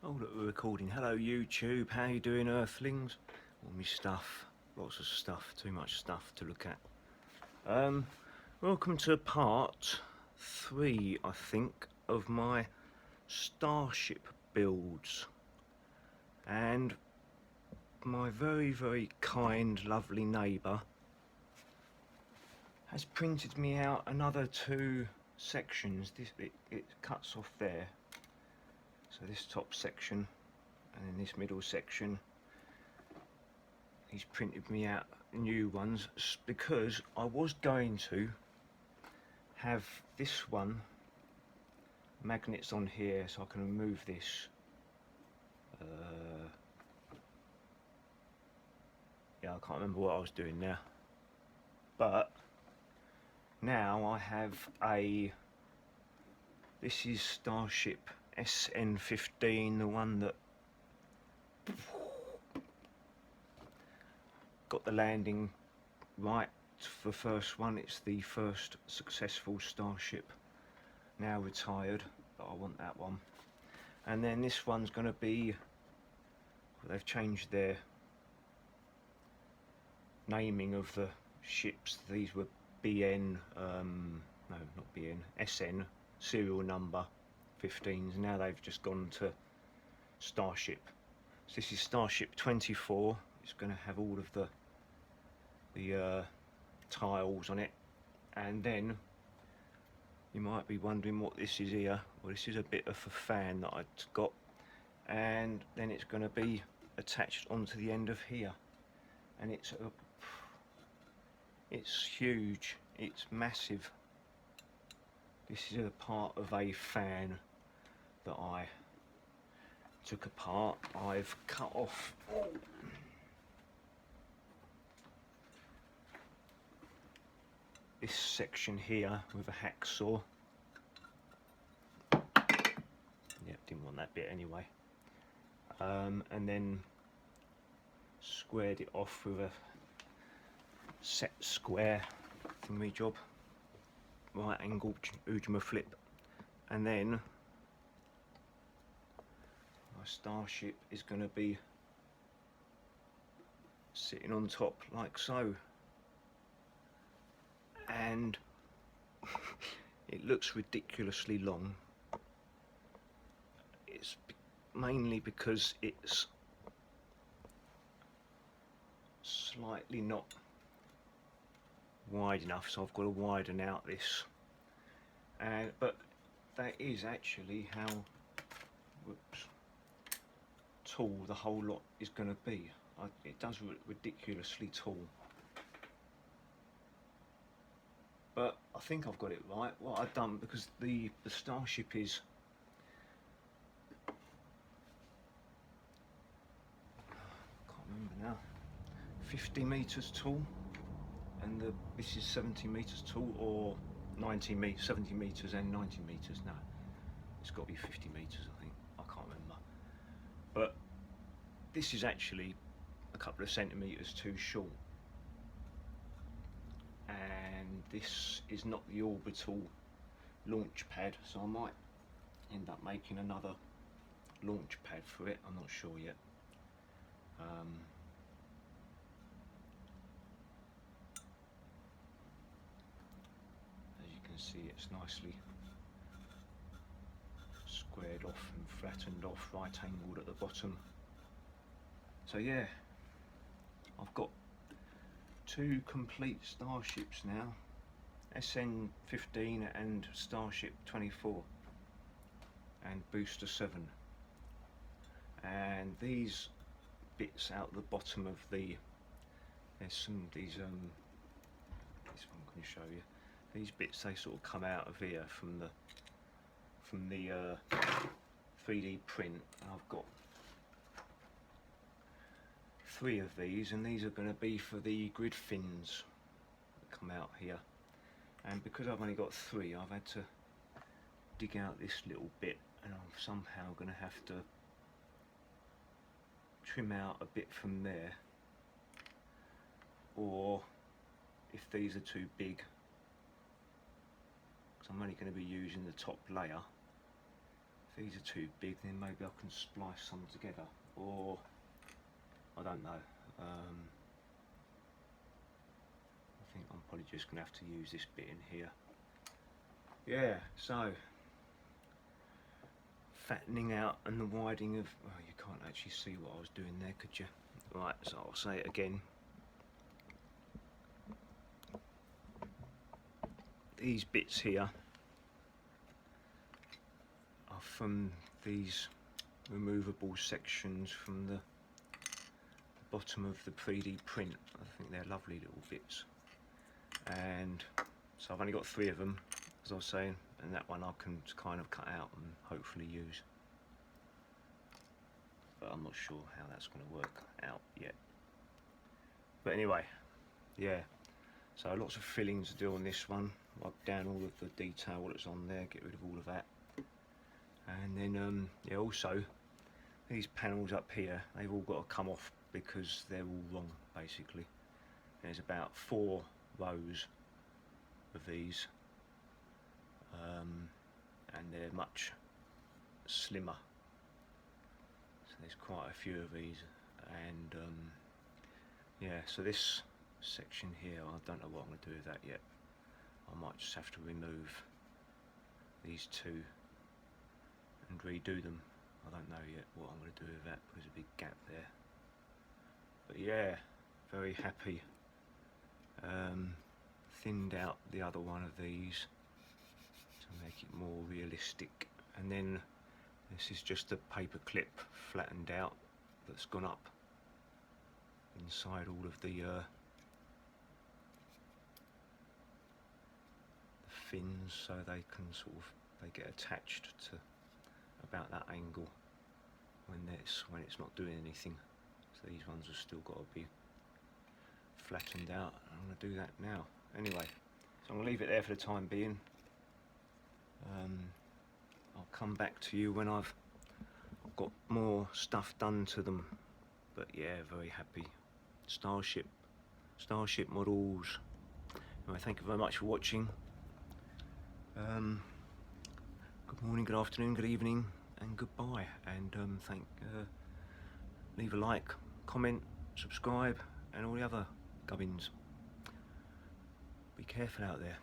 Oh look, we're recording. Hello YouTube, how you doing Earthlings? All my stuff, lots of stuff, too much stuff to look at. Welcome to part 3, I think, of my Starship builds. And my very kind, lovely neighbour has printed me out another 2 sections. It cuts off there. So this top section and then this middle section, he's printed me out new ones because I was going to have this one magnets on here so I can remove this. Yeah, I can't remember what I was doing now, but now I have this is Starship SN8, the one that got the landing right for the first one. It's the first successful Starship, now retired, but I want that one. And then this one's going to be, well, they've changed their naming of the ships. These were BN, no not BN, SN, serial number 15s. Now they've just gone to Starship. So this is Starship 24. It's going to have all of the tiles on it, and then you might be wondering what this is here. Well, this is a bit of a fan that I've got, and then it's going to be attached onto the end of here, and it's huge, it's massive. This is a part of a fan that I took apart. I've cut off this section here with a hacksaw. Yep, didn't want that bit anyway. And then squared it off with a set square thingy job, right angle Ujima flip, and then my Starship is going to be sitting on top like so. And it looks ridiculously long. It's mainly because it's slightly not wide enough, so I've got to widen out this. But that is actually how tall the whole lot is going to be. It does look ridiculously tall. But I think I've got it right. What I've done, because the Starship is I can't remember now, 50 meters tall, and this is 70 meters tall, or 70 meters and 90 meters. No, it's got to be 50 meters, I think. I can't remember. But this is actually a couple of centimeters too short. And this is not the orbital launch pad, so I might end up making another launch pad for it. I'm not sure yet. As you can see, it's nicely squared off and flattened off, right angled at the bottom. So yeah, I've got 2 complete Starships now, SN8 and Starship 24 and Booster 7, and these bits out the bottom of the, there's some these this one can show you, these bits, they sort of come out of here from the 3D print, and I've got 3 of these, and these are going to be for the grid fins that come out here. And because I've only got 3, I've had to dig out this little bit, and I'm somehow going to have to trim out a bit from there, or if these are too big, because I'm only going to be using the top layer, If these are too big, then maybe I can splice some together, or I don't know. I think I'm probably just going to have to use this bit in here. Yeah, so fattening out and the widening of, well, you can't actually see what I was doing there, could you? Right, so I'll say it again. These bits here are from these removable sections from the bottom of the 3D print. I think they're lovely little bits, and so I've only got 3 of them, as I was saying, and that one I can kind of cut out and hopefully use, but I'm not sure how that's going to work out yet. But anyway, yeah, so lots of filling to do on this one. Wipe down all of the detail that's on there, get rid of all of that, and then yeah, also these panels up here, they've all got to come off because they're all wrong basically. There's about 4 rows of these, and they're much slimmer, so there's quite a few of these, and yeah, so this section here, I don't know what I'm going to do with that yet. I might just have to remove these 2 and redo them. I don't know yet what I'm going to do with that. There's a big gap there, but yeah, very happy. Thinned out the other one of these to make it more realistic, and then this is just a paper clip flattened out that's gone up inside all of the fins, so they can sort of, they get attached to about that angle when it's not doing anything. So these ones have still got to be flattened out. I'm going to do that now. Anyway, so I'm going to leave it there for the time being. I'll come back to you when I've got more stuff done to them. But yeah, very happy. Starship models. Anyway, thank you very much for watching. Good morning, good afternoon, good evening, and goodbye. And leave a like, comment, subscribe, and all the other gubbins. Be careful out there.